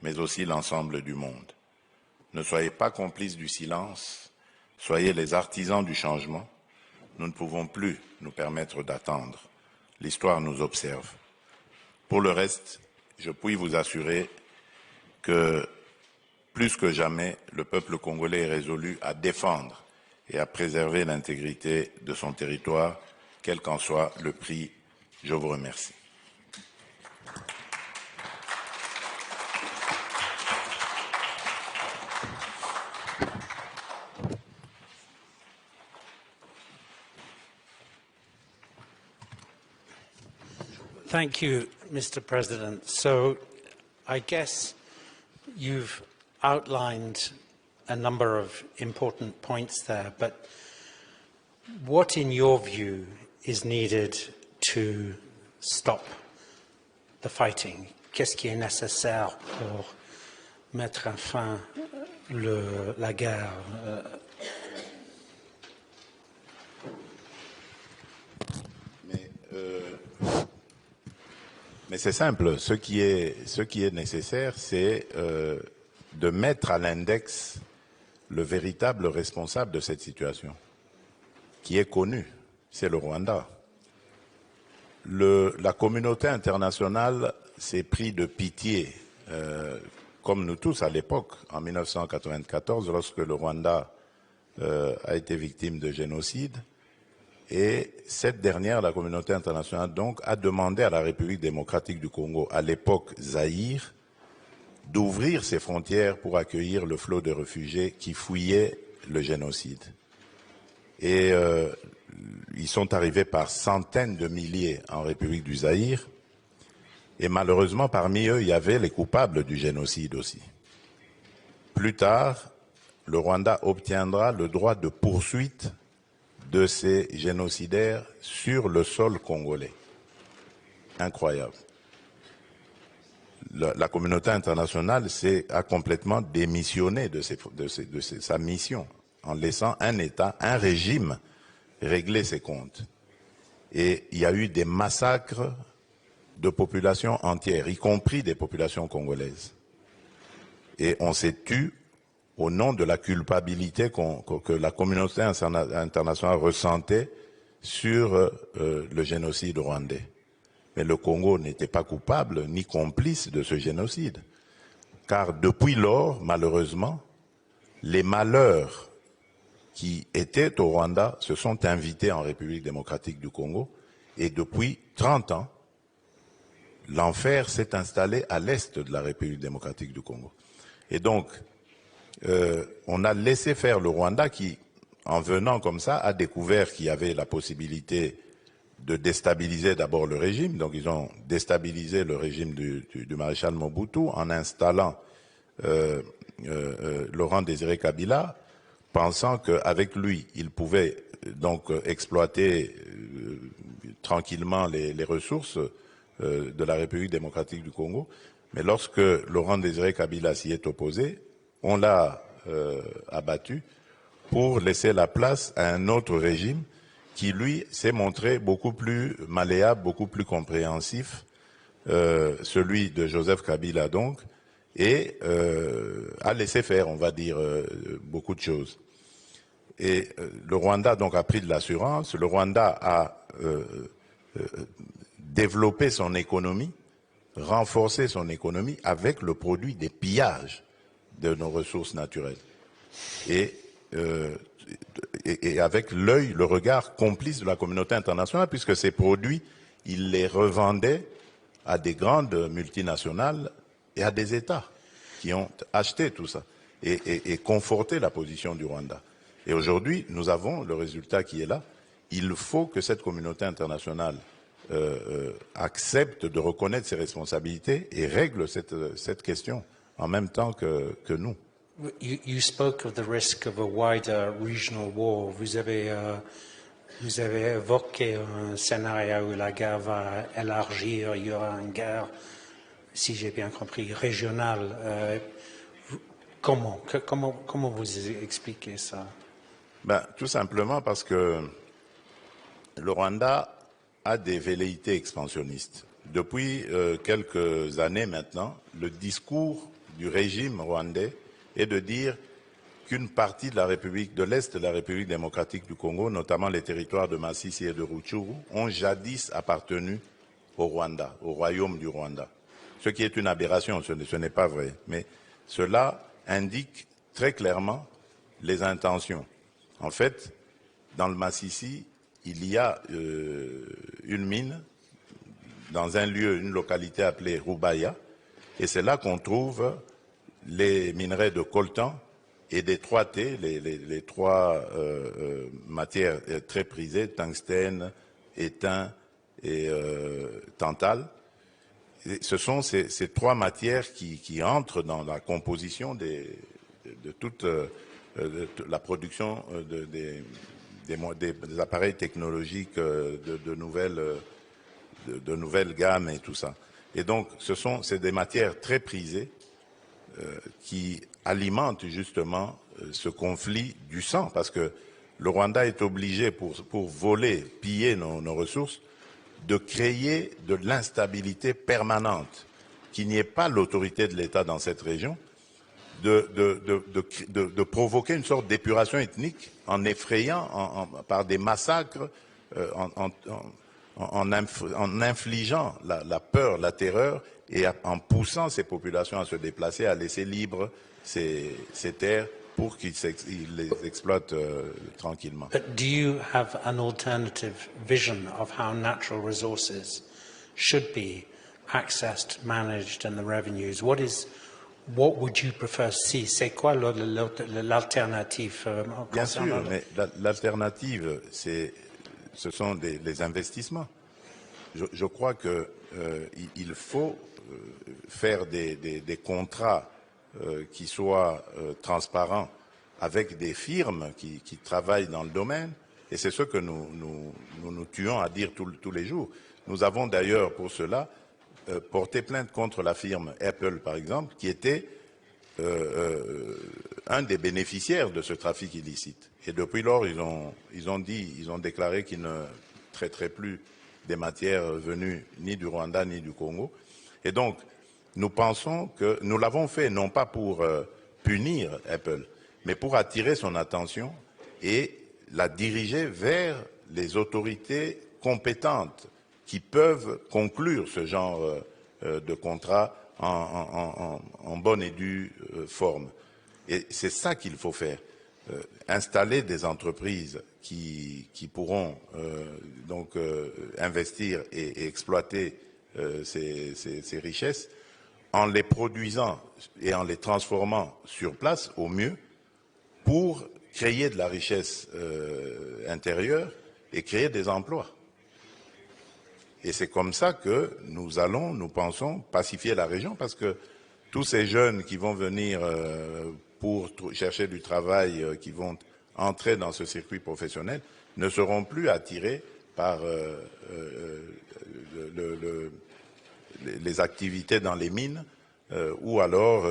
mais aussi l'ensemble du monde. Ne soyez pas complices du silence, soyez les artisans du changement. Nous ne pouvons plus nous permettre d'attendre. L'histoire nous observe. Pour le reste, je puis vous assurer que, plus que jamais, le peuple congolais est résolu à défendre et à préserver l'intégrité de son territoire, quel qu'en soit le prix. Je vous remercie. Thank you, Mr. President. So I guess you've outlined a number of important points there, but what, in your view, is needed to stop the fighting? Qu'est-ce qui est nécessaire pour mettre fin à la guerre? Mais c'est simple. Ce qui est nécessaire, c'est de mettre à l'index le véritable responsable de cette situation, qui est connu, c'est le Rwanda. La communauté internationale s'est pris de pitié, comme nous tous à l'époque, en 1994, lorsque le Rwanda a été victime de génocide. Et cette dernière, la communauté internationale, donc, a demandé à la République démocratique du Congo, à l'époque Zaïre, d'ouvrir ses frontières pour accueillir le flot de réfugiés qui fouillaient le génocide. Et ils sont arrivés par centaines de milliers en République du Zaïre. Et malheureusement, parmi eux, il y avait les coupables du génocide aussi. Plus tard, le Rwanda obtiendra le droit de poursuite de ces génocidaires sur le sol congolais. Incroyable. La communauté internationale a complètement démissionné de sa mission en laissant un État, un régime régler ses comptes. Et il y a eu des massacres de populations entières, y compris des populations congolaises. Et on s'est tué au nom de la culpabilité que la communauté internationale ressentait sur le génocide rwandais. Mais le Congo n'était pas coupable ni complice de ce génocide. Car depuis lors, malheureusement, les malheurs qui étaient au Rwanda se sont invités en République démocratique du Congo. Et depuis 30 ans, l'enfer s'est installé à l'est de la République démocratique du Congo. Et donc, on a laissé faire le Rwanda qui, en venant comme ça, a découvert qu'il y avait la possibilité de déstabiliser d'abord le régime. Donc ils ont déstabilisé le régime du maréchal Mobutu en installant Laurent Désiré Kabila, pensant qu'avec lui, ils pouvaient donc exploiter tranquillement les ressources de la République démocratique du Congo. Mais lorsque Laurent Désiré Kabila s'y est opposé, on l'a abattu pour laisser la place à un autre régime qui, lui, s'est montré beaucoup plus malléable, beaucoup plus compréhensif, celui de Joseph Kabila donc, et a laissé faire, on va dire, beaucoup de choses. Et le Rwanda donc a pris de l'assurance, le Rwanda a développé son économie, renforcé son économie avec le produit des pillages de nos ressources naturelles. Et avec l'œil, le regard complice de la communauté internationale, puisque ces produits, ils les revendaient à des grandes multinationales et à des États qui ont acheté tout ça et conforté la position du Rwanda. Et aujourd'hui, nous avons le résultat qui est là. Il faut que cette communauté internationale accepte de reconnaître ses responsabilités et règle cette question en même temps que nous. You spoke of the risk of a wider regional war. Vous avez évoqué un scénario où la guerre va élargir, il y aura une guerre, si j'ai bien compris, régionale. Comment vous expliquez ça? Tout simplement parce que le Rwanda a des velléités expansionnistes. Depuis quelques années maintenant, le discours du régime rwandais est de dire qu'une partie de la République de l'Est de la République démocratique du Congo, notamment les territoires de Masisi et de Rutshuru, ont jadis appartenu au Rwanda, au royaume du Rwanda. Ce qui est une aberration, ce n'est pas vrai. Mais cela indique très clairement les intentions. En fait, dans le Masisi, il y a une mine dans un lieu, une localité appelée Rubaya, et c'est là qu'on trouve les minerais de coltan et des 3T, les trois matières très prisées, tungstène, étain et tantale. Et ce sont ces trois matières qui entrent dans la composition de toute la production des appareils technologiques de nouvelles gammes et tout ça. Et donc, c'est des matières très prisées qui alimentent justement ce conflit du sang, parce que le Rwanda est obligé, pour voler, piller nos ressources, de créer de l'instabilité permanente, qu'il n'y ait pas l'autorité de l'État dans cette région, de provoquer une sorte d'épuration ethnique en effrayant par des massacres, en infligeant la peur, la terreur, et en poussant ces populations à se déplacer, à laisser libres ces terres pour qu'ils les exploitent tranquillement. But do you have an alternative vision of how natural resources should be accessed, managed, and the revenues? What would you prefer to see? C'est quoi l'alternative? Bien sûr, mais l'alternative, ce sont les investissements. Je crois qu'il faut faire des contrats qui soient transparents avec des firmes qui travaillent dans le domaine, et c'est ce que nous tuons à dire tous les jours. Nous avons d'ailleurs pour cela porté plainte contre la firme Apple, par exemple, qui était un des bénéficiaires de ce trafic illicite. Et depuis lors, ils ont déclaré qu'ils ne traiteraient plus des matières venues ni du Rwanda ni du Congo. Et donc, nous pensons que nous l'avons fait non pas pour punir Apple, mais pour attirer son attention et la diriger vers les autorités compétentes qui peuvent conclure ce genre de contrat en bonne et due forme. Et c'est ça qu'il faut faire. Installer des entreprises qui pourront investir et exploiter ces richesses en les produisant et en les transformant sur place au mieux pour créer de la richesse intérieure et créer des emplois. Et c'est comme ça que nous pensons, pacifier la région, parce que tous ces jeunes qui vont venir pour chercher du travail, qui vont entrer dans ce circuit professionnel, ne seront plus attirés par les activités dans les mines ou alors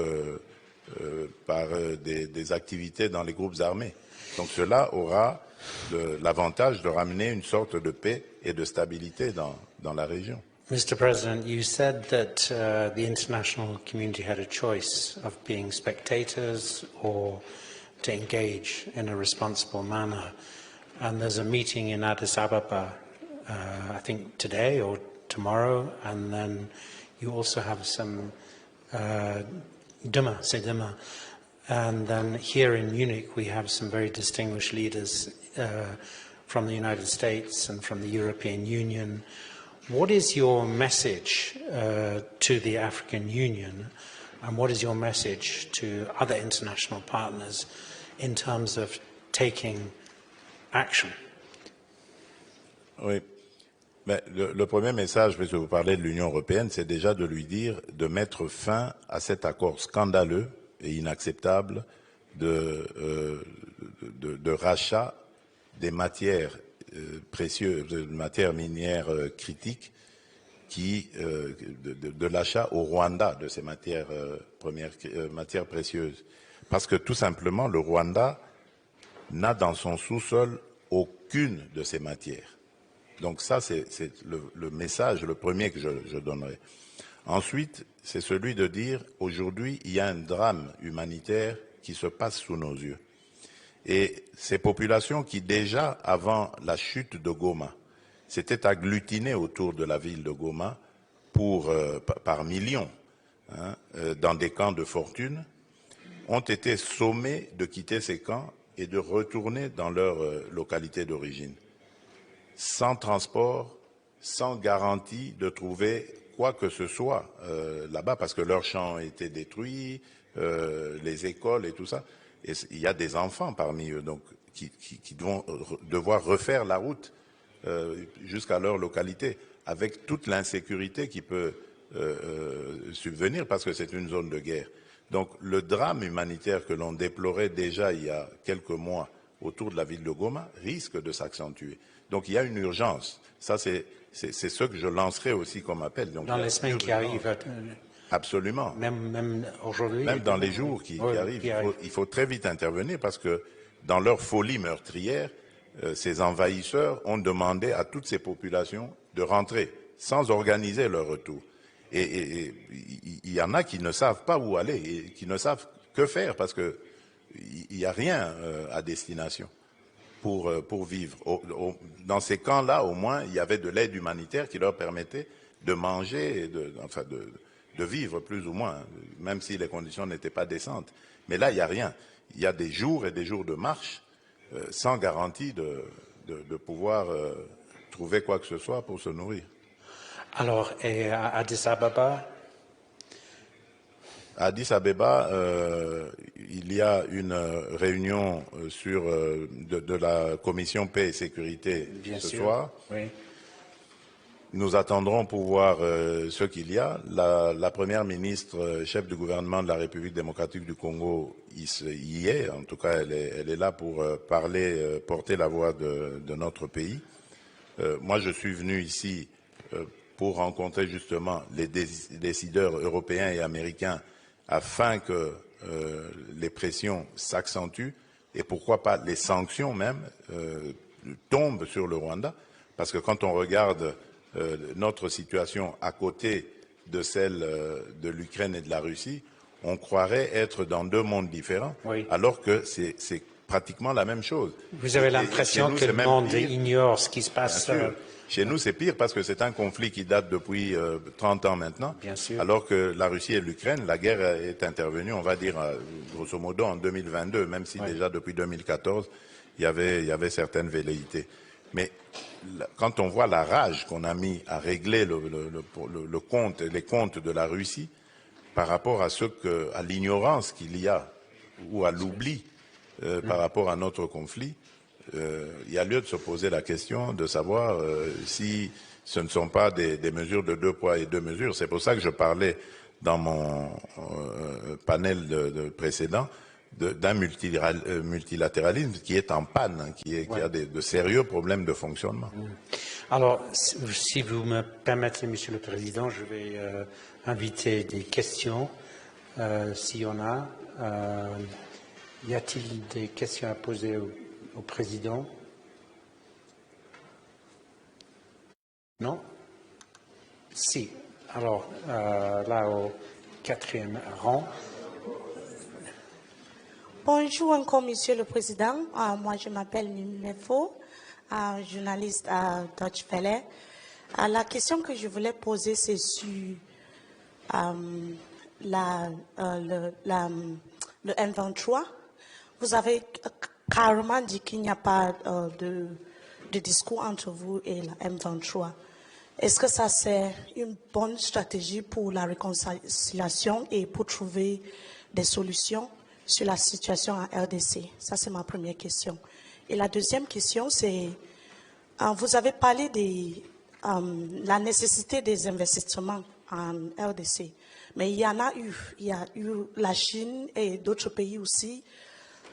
par des activités dans les groupes armés. Donc cela aura l'avantage de ramener une sorte de paix et de stabilité dans la région. Mr. President, you said that the international community had a choice of being spectators or to engage in a responsible manner. And there's a meeting in Addis Ababa, I think today or tomorrow, and then you also have some demain. And then here in Munich, we have some very distinguished leaders from the United States and from the European Union. What is your message to the African Union, and what is your message to other international partners in terms of taking action? Oui. Mais le premier message, puisque vous parlez de l'Union européenne, c'est déjà de lui dire de mettre fin à cet accord scandaleux et inacceptable de rachat des matières précieuses, de matières minières critiques, de l'achat au Rwanda de ces matières matières précieuses. Parce que tout simplement, le Rwanda n'a dans son sous-sol aucune de ces matières. Donc ça, c'est le message, le premier que je donnerai. Ensuite, c'est celui de dire, aujourd'hui, il y a un drame humanitaire qui se passe sous nos yeux. Et ces populations qui, déjà, avant la chute de Goma, s'étaient agglutinées autour de la ville de Goma par millions, dans des camps de fortune, ont été sommés de quitter ces camps et de retourner dans leur localité d'origine, sans transport, sans garantie de trouver quoi que ce soit là-bas, parce que leurs champs étaient détruits, les écoles et tout ça. Et il y a des enfants parmi eux donc, qui vont devoir refaire la route jusqu'à leur localité, avec toute l'insécurité qui peut subvenir, parce que c'est une zone de guerre. Donc le drame humanitaire que l'on déplorait déjà il y a quelques mois autour de la ville de Goma risque de s'accentuer. Donc il y a une urgence. Ça, c'est ce que je lancerai aussi comme appel. Donc, dans les semaines qui arrivent. Absolument. Même aujourd'hui. Même dans les jours qui arrivent, il faut très vite intervenir parce que dans leur folie meurtrière, ces envahisseurs ont demandé à toutes ces populations de rentrer sans organiser leur retour. Et il y en a qui ne savent pas où aller et qui ne savent que faire parce que il n'y a rien à destination pour vivre. Dans ces camps-là, au moins, il y avait de l'aide humanitaire qui leur permettait de manger et de vivre plus ou moins, même si les conditions n'étaient pas décentes. Mais là, il n'y a rien. Il y a des jours et des jours de marche sans garantie de pouvoir trouver quoi que ce soit pour se nourrir. Alors, et à Addis Ababa? À Addis Abeba, il y a une réunion de la commission paix et sécurité ce soir. Oui. Nous attendrons pour voir ce qu'il y a. La première ministre, chef du gouvernement de la République démocratique du Congo, y est. En tout cas, elle est là pour porter la voix de notre pays. Moi, je suis venu ici pour rencontrer justement les décideurs européens et américains afin que les pressions s'accentuent et pourquoi pas les sanctions même tombent sur le Rwanda. Parce que quand on regarde notre situation à côté de celle de l'Ukraine et de la Russie, on croirait être dans deux mondes différents, oui, alors que c'est pratiquement la même chose. Vous avez l'impression que le monde ignore ce qui se passe. Chez nous, c'est pire parce que c'est un conflit qui date depuis 30 ans maintenant, alors que la Russie et l'Ukraine, la guerre est intervenue, on va dire, grosso modo, en 2022, même si déjà depuis 2014, il y avait certaines velléités. Mais quand on voit la rage qu'on a mis à régler les comptes de la Russie par rapport à l'ignorance qu'il y a ou à l'oubli par rapport à notre conflit, il y a lieu de se poser la question de savoir si ce ne sont pas des mesures de deux poids et deux mesures. C'est pour ça que je parlais dans mon panel précédent d'un multilatéralisme qui est en panne, qui a de sérieux problèmes de fonctionnement. Alors, si vous me permettez, Monsieur le Président, je vais inviter des questions, s'il y en a. Y a-t-il des questions à poser au Président? Non? Si. Alors, là, au quatrième rang. Bonjour encore, Monsieur le Président. Moi, je m'appelle Nimefo, journaliste à Deutsche Welle. La question que je voulais poser, c'est sur le M23. Vous avez carrément dit qu'il n'y a pas de discours entre vous et la M23. Est-ce que ça, c'est une bonne stratégie pour la réconciliation et pour trouver des solutions sur la situation en RDC? Ça, c'est ma première question. Et la deuxième question, c'est, vous avez parlé de la nécessité des investissements en RDC, mais il y en a eu. Il y a eu la Chine et d'autres pays aussi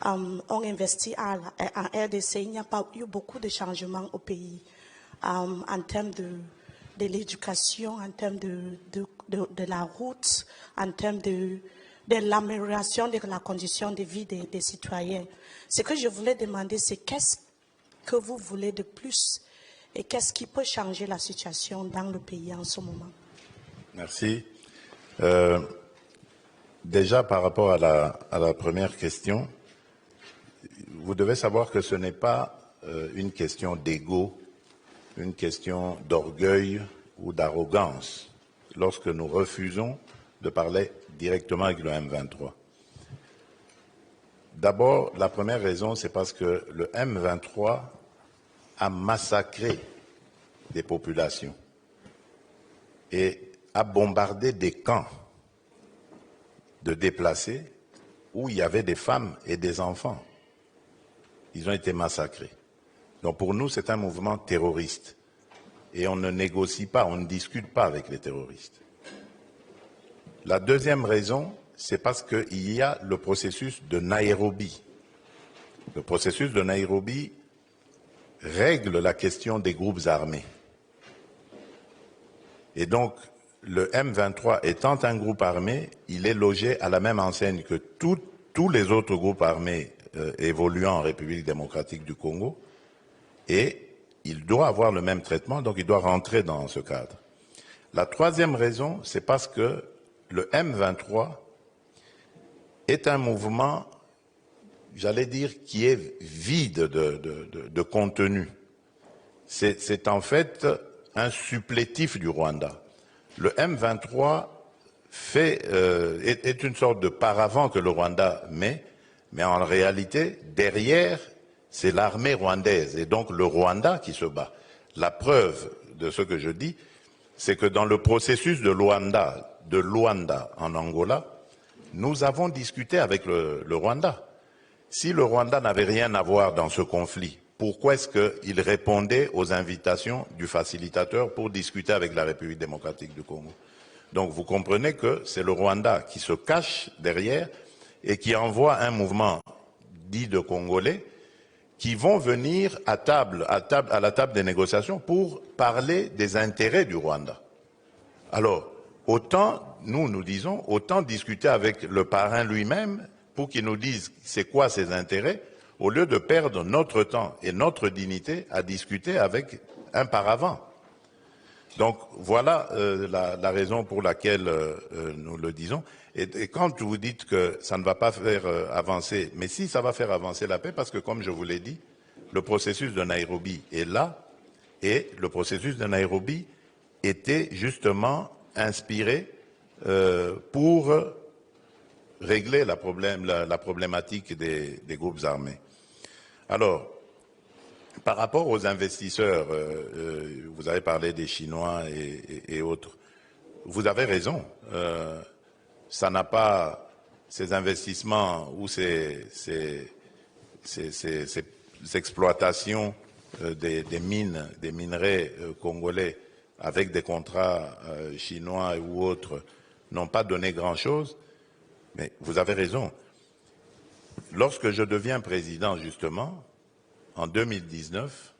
ont investi en RDC. Il n'y a pas eu beaucoup de changements au pays en termes de l'éducation, en termes de la route, en termes de l'amélioration de la condition de vie des citoyens. Ce que je voulais demander, c'est qu'est-ce que vous voulez de plus et qu'est-ce qui peut changer la situation dans le pays en ce moment? Merci. Déjà, par rapport à la première question, vous devez savoir que ce n'est pas une question d'ego, une question d'orgueil ou d'arrogance lorsque nous refusons de parler directement avec le M23. D'abord, la première raison, c'est parce que le M23 a massacré des populations et a bombardé des camps de déplacés où il y avait des femmes et des enfants. Ils ont été massacrés. Donc pour nous, c'est un mouvement terroriste. Et on ne négocie pas, on ne discute pas avec les terroristes. La deuxième raison, c'est parce qu'il y a le processus de Nairobi. Le processus de Nairobi règle la question des groupes armés. Et donc, le M23 étant un groupe armé, il est logé à la même enseigne que tous les autres groupes armés évoluant en République démocratique du Congo, et il doit avoir le même traitement, donc il doit rentrer dans ce cadre. La troisième raison, c'est parce que le M23 est un mouvement, j'allais dire, qui est vide de contenu. C'est en fait un supplétif du Rwanda. Le M23 est une sorte de paravent que le Rwanda met, mais en réalité, derrière, c'est l'armée rwandaise et donc le Rwanda qui se bat. La preuve de ce que je dis, c'est que dans le processus de Luanda en Angola, nous avons discuté avec le Rwanda. Si le Rwanda n'avait rien à voir dans ce conflit, pourquoi est-ce qu'il répondait aux invitations du facilitateur pour discuter avec la République démocratique du Congo? Donc vous comprenez que c'est le Rwanda qui se cache derrière et qui envoie un mouvement dit de Congolais qui vont venir à la table des négociations pour parler des intérêts du Rwanda. Alors, autant, nous disons, autant discuter avec le parrain lui-même pour qu'il nous dise c'est quoi ses intérêts, au lieu de perdre notre temps et notre dignité à discuter avec un paravent. Donc voilà la raison pour laquelle nous le disons. Et quand vous dites que ça ne va pas faire avancer, mais si ça va faire avancer la paix, parce que comme je vous l'ai dit, le processus de Nairobi est là, et le processus de Nairobi était justement inspiré pour régler la problématique des groupes armés. Alors, par rapport aux investisseurs, vous avez parlé des Chinois et autres. Vous avez raison. Ça n'a pas ces investissements ou ces exploitations des mines, des minerais congolais avec des contrats chinois ou autres n'ont pas donné grand-chose. Mais vous avez raison. Lorsque je deviens président, justement, en 2019,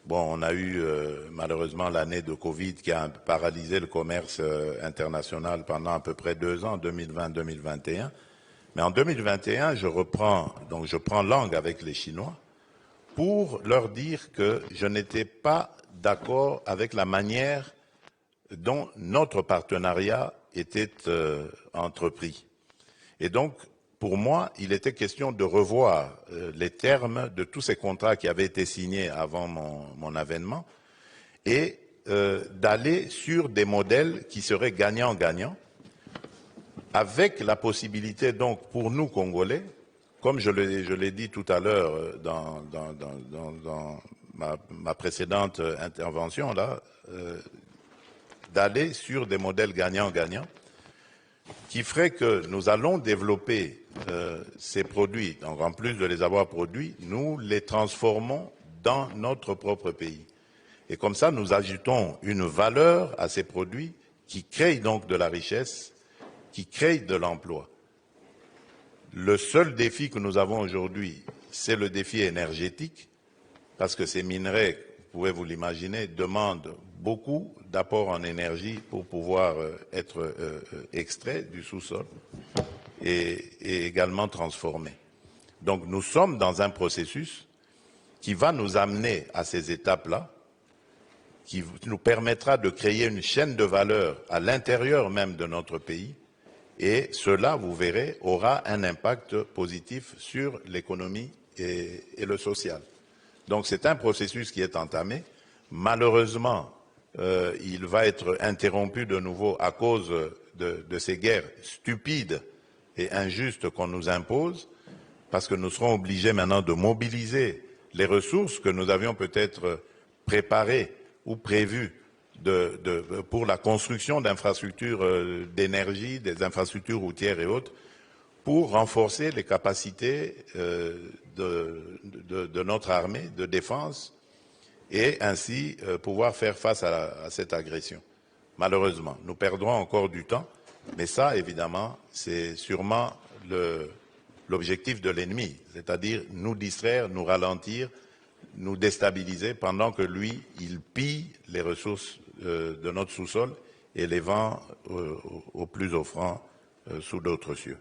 bon, on a eu malheureusement l'année de Covid qui a paralysé le commerce international pendant à peu près 2 ans, 2020-2021. Mais en 2021, je prends langue avec les Chinois pour leur dire que je n'étais pas d'accord avec la manière dont notre partenariat était entrepris. Et donc, pour moi, il était question de revoir les termes de tous ces contrats qui avaient été signés avant mon avènement et d'aller sur des modèles qui seraient gagnant-gagnant, avec la possibilité donc pour nous Congolais, comme je l'ai dit tout à l'heure dans ma précédente intervention là, d'aller sur des modèles gagnant-gagnant qui ferait que nous allons développer ces produits. Donc en plus de les avoir produits, nous les transformons dans notre propre pays. Et comme ça, nous ajoutons une valeur à ces produits qui créent donc de la richesse, qui créent de l'emploi. Le seul défi que nous avons aujourd'hui, c'est le défi énergétique, parce que ces minerais, vous pouvez vous l'imaginer, demandent beaucoup d'apports en énergie pour pouvoir être extraits du sous-sol et également transformés. Donc nous sommes dans un processus qui va nous amener à ces étapes-là qui nous permettra de créer une chaîne de valeur à l'intérieur même de notre pays. Et cela, vous verrez, aura un impact positif sur l'économie et le social. Donc c'est un processus qui est entamé. Malheureusement, il va être interrompu de nouveau à cause de ces guerres stupides et injustes qu'on nous impose, parce que nous serons obligés maintenant de mobiliser les ressources que nous avions peut-être préparées ou prévues pour la construction d'infrastructures d'énergie, des infrastructures routières et autres, pour renforcer les capacités de notre armée de défense et ainsi pouvoir faire face à cette agression. Malheureusement, nous perdrons encore du temps, mais ça, évidemment, c'est sûrement l'objectif de l'ennemi, c'est-à-dire nous distraire, nous ralentir, nous déstabiliser pendant que lui, il pille les ressources de notre sous-sol et les vend au plus offrant sous d'autres cieux.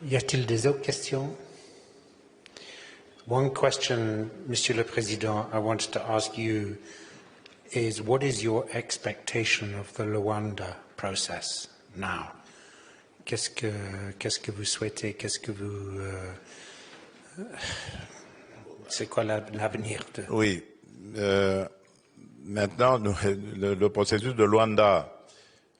Y a-t-il des autres questions? One question, Monsieur le Président, I wanted to ask you is what is your expectation of the Luanda process now? Qu'est-ce que vous souhaitez? Qu'est-ce que vous... c'est quoi l'avenir de... Oui. Maintenant, le processus de Luanda,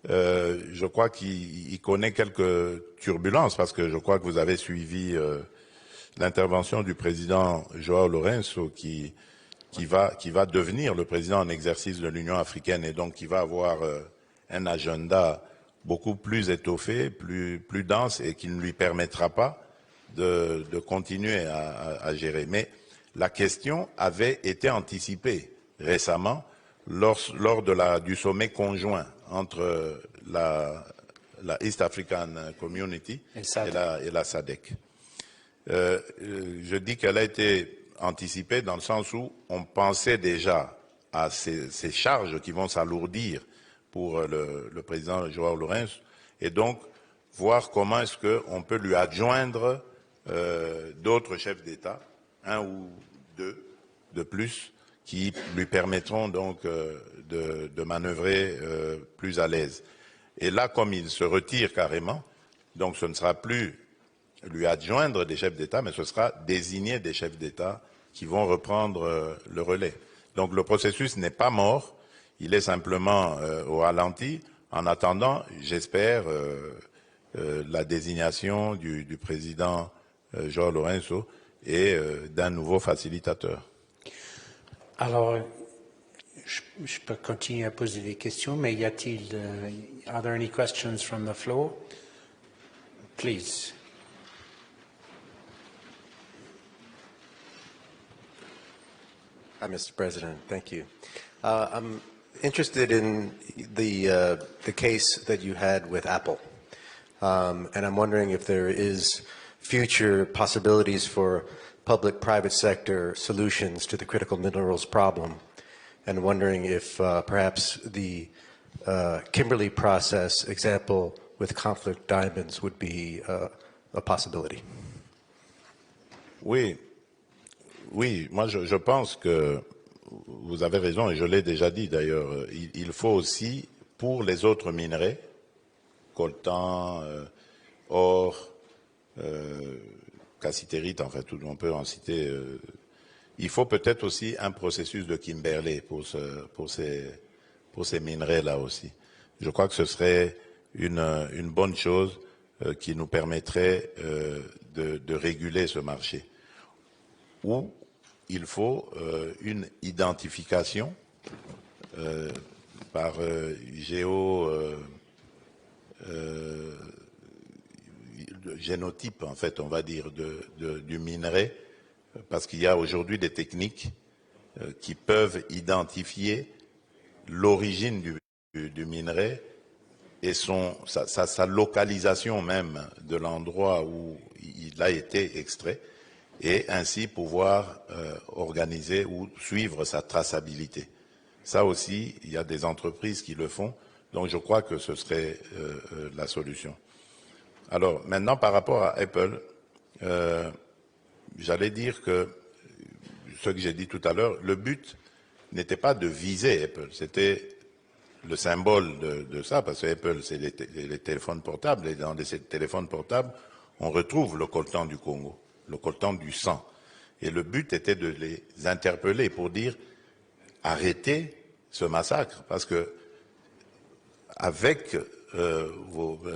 je crois qu'il connaît quelques turbulences parce que je crois que vous avez suivi l'intervention du président João Lourenço qui va devenir le président en exercice de l'Union africaine et donc qui va avoir un agenda beaucoup plus étoffé, plus dense et qui ne lui permettra pas de continuer à gérer. Mais la question avait été anticipée récemment lors du sommet conjoint entre la East African Community et la SADC. Je dis qu'elle a été anticipée dans le sens où on pensait déjà à ces charges qui vont s'alourdir pour le président João Lourenço et donc voir comment est-ce qu'on peut lui adjoindre d'autres chefs d'État, un ou deux de plus, qui lui permettront donc de manœuvrer plus à l'aise. Et là, comme il se retire carrément, donc ce ne sera plus lui adjoindre des chefs d'État, mais ce sera désigner des chefs d'État qui vont reprendre le relais. Donc le processus n'est pas mort, il est simplement au ralenti. En attendant, j'espère la désignation du président João Lourenço et d'un nouveau facilitateur. Alors, je peux continuer à poser des questions, mais y a-t-il, are there any questions from the floor? Please. Hi, Mr. President. Thank you. I'm interested in the case that you had with Apple, and I'm wondering if there is future possibilities for public-private sector solutions to the critical minerals problem, and wondering if perhaps the Kimberley process example with conflict diamonds would be a possibility. Oui, moi je pense que vous avez raison et je l'ai déjà dit d'ailleurs, il faut aussi pour les autres minerais, coltan, or, cassitérite, en fait, on peut en citer, il faut peut-être aussi un processus de Kimberley pour ces minerais-là aussi. Je crois que ce serait une bonne chose qui nous permettrait de réguler ce marché. Où il faut une identification par génotype, en fait, on va dire, du minerai, parce qu'il y a aujourd'hui des techniques qui peuvent identifier l'origine du minerai et sa localisation même de l'endroit où il a été extrait, et ainsi pouvoir organiser ou suivre sa traçabilité. Ça aussi, il y a des entreprises qui le font, donc je crois que ce serait la solution. Alors, maintenant, par rapport à Apple, j'allais dire que ce que j'ai dit tout à l'heure, le but n'était pas de viser Apple, c'était le symbole de ça, parce que Apple, c'est les téléphones portables, et dans les téléphones portables, on retrouve le coltan du Congo, le coltan du sang. Et le but était de les interpeller pour dire arrêtez ce massacre, parce que avec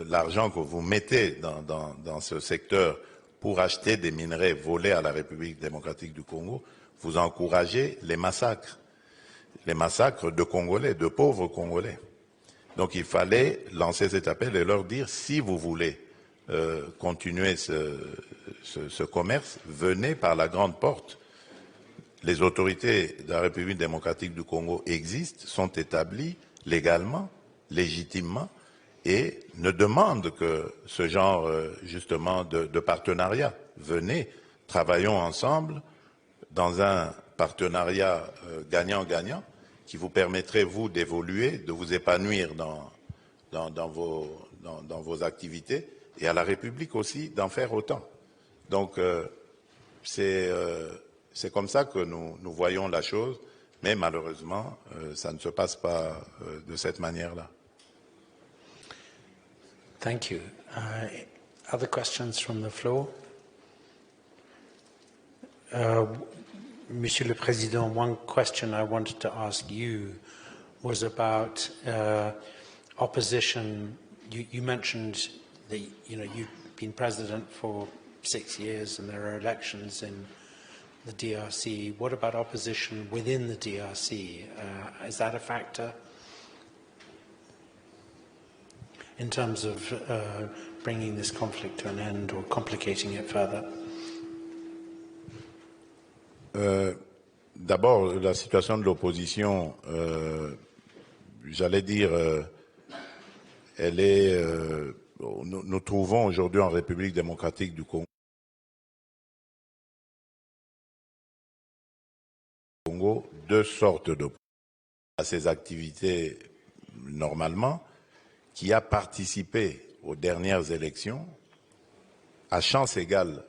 l'argent que vous mettez dans ce secteur pour acheter des minerais volés à la République démocratique du Congo, vous encouragez les massacres de Congolais, de pauvres Congolais. Donc il fallait lancer cet appel et leur dire, si vous voulez continuer ce commerce, venez par la grande porte. Les autorités de la République démocratique du Congo existent, sont établies légalement, légitimement, et ne demandent que ce genre justement de partenariat. Venez, travaillons ensemble dans un partenariat gagnant-gagnant qui vous permettrait, vous, d'évoluer, de vous épanouir dans vos activités, et à la République aussi d'en faire autant. Donc, c'est comme ça que nous voyons la chose, mais malheureusement, ça ne se passe pas de cette manière-là. Thank you. Other questions from the floor? Monsieur le Président, one question I wanted to ask you was about opposition. You mentioned that you've been president for 6 years and there are elections in the DRC. What about opposition within the DRC? Is that a factor in terms of bringing this conflict to an end or complicating it further? D'abord, la situation de l'opposition, j'allais dire, elle est... nous trouvons aujourd'hui en République démocratique du Congo deux sortes d'opposition. À ces activités, normalement, qui a participé aux dernières élections à chance égale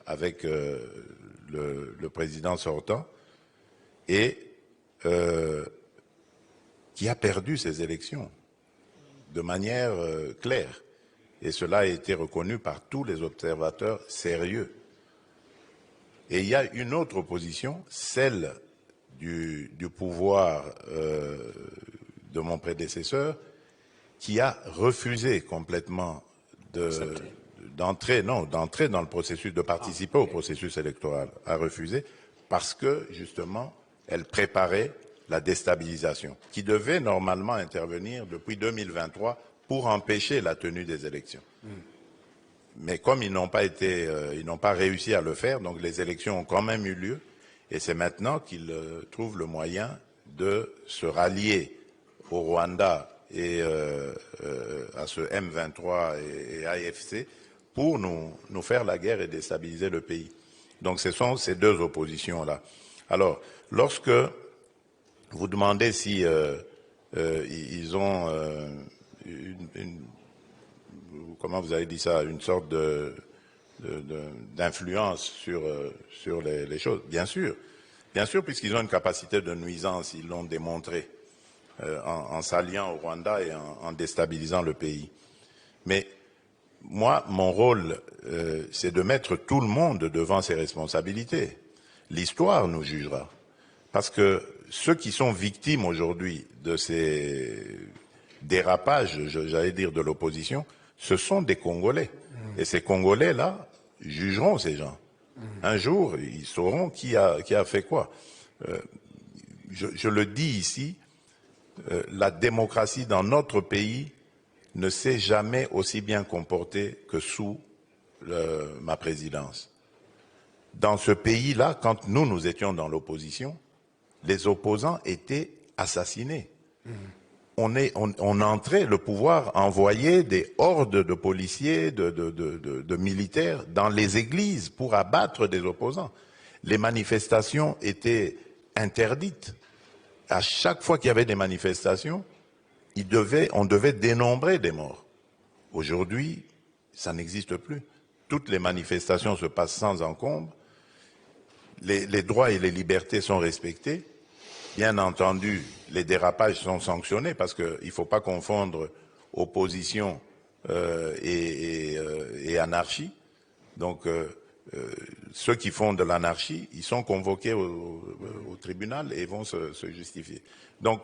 avec le président sortant et qui a perdu ces élections de manière claire. Et cela a été reconnu par tous les observateurs sérieux. Et il y a une autre opposition, celle du pouvoir de mon prédécesseur, qui a refusé complètement d'entrer dans le processus, de participer au processus électoral, a refusé parce que, justement, elle préparait la déstabilisation, qui devait normalement intervenir depuis 2023 pour empêcher la tenue des élections. Mais comme ils n'ont pas réussi à le faire, donc les élections ont quand même eu lieu, et c'est maintenant qu'ils trouvent le moyen de se rallier au Rwanda et à ce M23 et AFC pour nous faire la guerre et déstabiliser le pays. Donc ce sont ces deux oppositions-là. Alors, lorsque vous demandez si ils ont comment vous avez dit ça, une sorte d'influence sur les choses, bien sûr, puisqu'ils ont une capacité de nuisance, ils l'ont démontré en s'alliant au Rwanda et en déstabilisant le pays. Mais moi, mon rôle, c'est de mettre tout le monde devant ses responsabilités. L'histoire nous jugera. Parce que ceux qui sont victimes aujourd'hui de ces dérapages, j'allais dire, de l'opposition, ce sont des Congolais. Et ces Congolais-là jugeront ces gens. Un jour, ils sauront qui a fait quoi. Je le dis ici, la démocratie dans notre pays ne s'est jamais aussi bien comportée que sous ma présidence. Dans ce pays-là, quand nous étions dans l'opposition, les opposants étaient assassinés. On entrait, le pouvoir envoyait des hordes de policiers, de militaires dans les églises pour abattre des opposants. Les manifestations étaient interdites. À chaque fois qu'il y avait des manifestations, on devait dénombrer des morts. Aujourd'hui, ça n'existe plus. Toutes les manifestations se passent sans encombre. les droits et les libertés sont respectés. Bien entendu, les dérapages sont sanctionnés parce qu'il ne faut pas confondre opposition et anarchie. Donc, ceux qui font de l'anarchie, ils sont convoqués au tribunal et vont se justifier. Donc,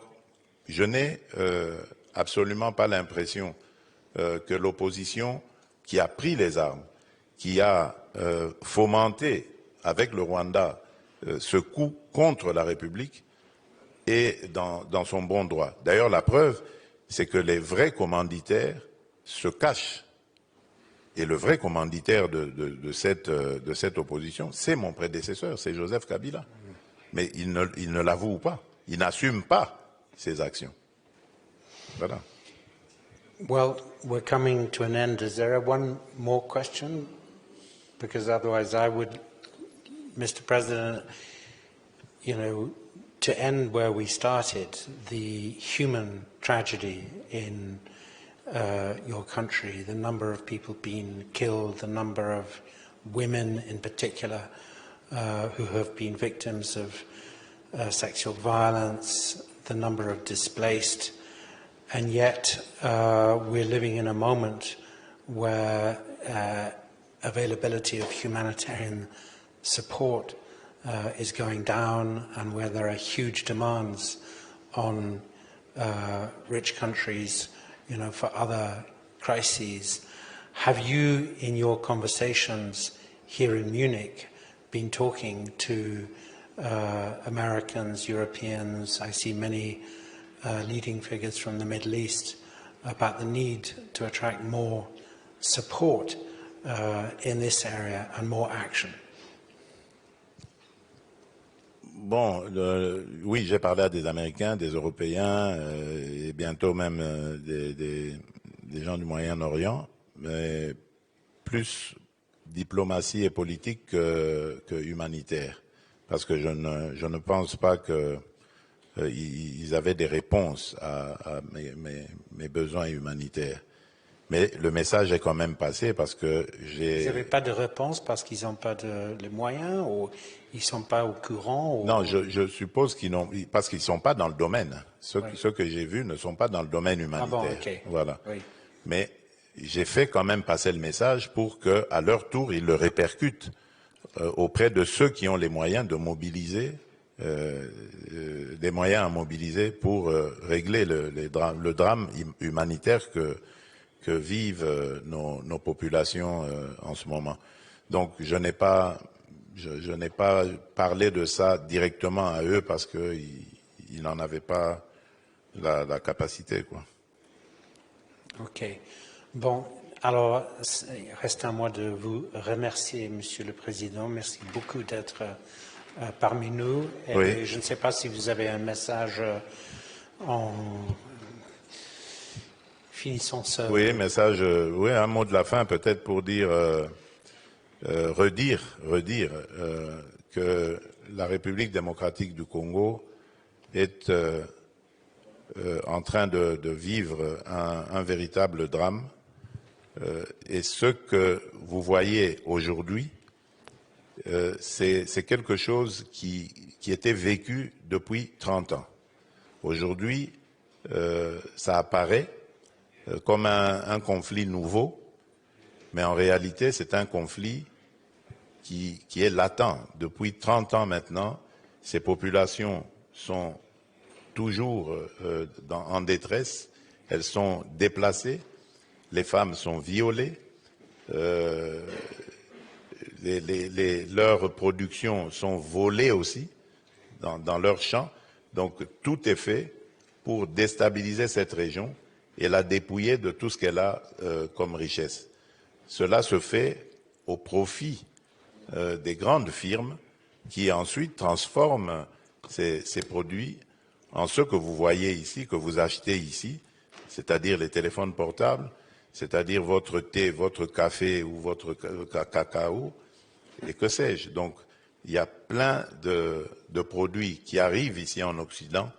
je n'ai absolument pas l'impression que l'opposition qui a pris les armes, qui a fomenté avec le Rwanda ce coup contre la République, est dans son bon droit. D'ailleurs, la preuve, c'est que les vrais commanditaires se cachent. Et le vrai commanditaire de cette opposition, c'est mon prédécesseur, c'est Joseph Kabila. Mais il ne l'avoue pas, il n'assume pas ses actions. Voilà. Well, we're coming to an end. Is there one more question? Because otherwise I would, Mr. President, you know, to end where we started, the human tragedy in your country, the number of people being killed, the number of women in particular who have been victims of sexual violence, the number of displaced, and yet we're living in a moment where availability of humanitarian support is going down, and where there are huge demands on rich countries, you know, for other crises. Have you, in your conversations here in Munich, been talking to Americans, Europeans? I see many leading figures from the Middle East about the need to attract more support in this area and more action. Bon, oui, j'ai parlé à des Américains, des Européens et bientôt même des gens du Moyen-Orient, mais plus diplomatie et politique que humanitaire, parce que je ne pense pas qu'ils avaient des réponses à mes besoins humanitaires. Mais le message est quand même passé parce que j'ai... Vous n'avez pas de réponse parce qu'ils n'ont pas les moyens ou ils ne sont pas au courant ou... Non, je suppose qu'ils n'ont... Parce qu'ils ne sont pas dans le domaine. Ceux que j'ai vus ne sont pas dans le domaine humanitaire. Ah bon, okay. Voilà. Oui. Mais j'ai fait quand même passer le message pour qu'à leur tour, ils le répercutent auprès de ceux qui ont les moyens de mobiliser, des moyens à mobiliser pour régler le drame humanitaire que vivent nos populations en ce moment. Donc je n'ai pas parlé de ça directement à eux parce qu'ils n'en avaient pas la capacité, quoi. Ok. Bon, alors, il reste à moi de vous remercier, Monsieur le Président. Merci beaucoup d'être parmi nous. Et oui. Je ne sais pas si vous avez un message en finissant ce... Oui, message, oui, un mot de la fin peut-être pour dire, redire que la République démocratique du Congo est en train de vivre un véritable drame. Et ce que vous voyez aujourd'hui, c'est quelque chose qui était vécu depuis 30 ans. Aujourd'hui, ça apparaît comme un conflit nouveau, mais en réalité, c'est un conflit qui est latent. Depuis 30 ans maintenant, ces populations sont toujours en détresse, elles sont déplacées, les femmes sont violées, leurs productions sont volées aussi dans leurs champs. Donc tout est fait pour déstabiliser cette région et la dépouiller de tout ce qu'elle a comme richesse. Cela se fait au profit des grandes firmes qui ensuite transforment ces produits en ce que vous voyez ici, que vous achetez ici, c'est-à-dire les téléphones portables, c'est-à-dire votre thé, votre café ou votre cacao, et que sais-je. Donc, il y a plein de produits qui arrivent ici en Occident,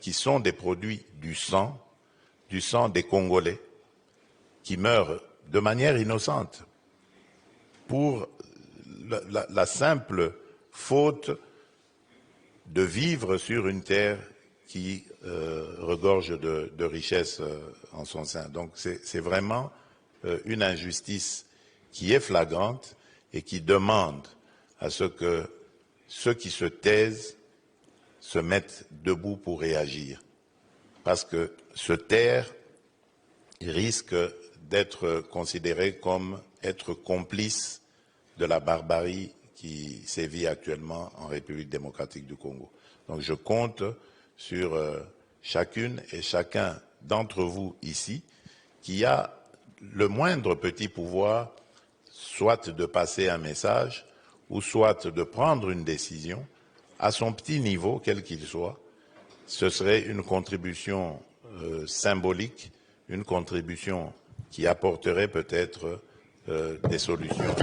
qui sont des produits du sang des Congolais, qui meurent de manière innocente pour la simple faute de vivre sur une terre qui regorge de richesses en son sein. Donc c'est vraiment une injustice qui est flagrante et qui demande à ce que ceux qui se taisent se mettent debout pour réagir. Parce que se taire risque d'être considéré comme être complice de la barbarie qui sévit actuellement en République démocratique du Congo. Donc je compte sur chacune et chacun d'entre vous ici qui a le moindre petit pouvoir, soit de passer un message ou soit de prendre une décision à son petit niveau, quel qu'il soit. Ce serait une contribution symbolique, une contribution qui apporterait peut-être des solutions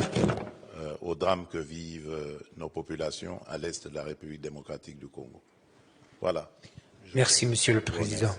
au drame que vivent nos populations à l'est de la République démocratique du Congo. Voilà. Merci, Monsieur le Président.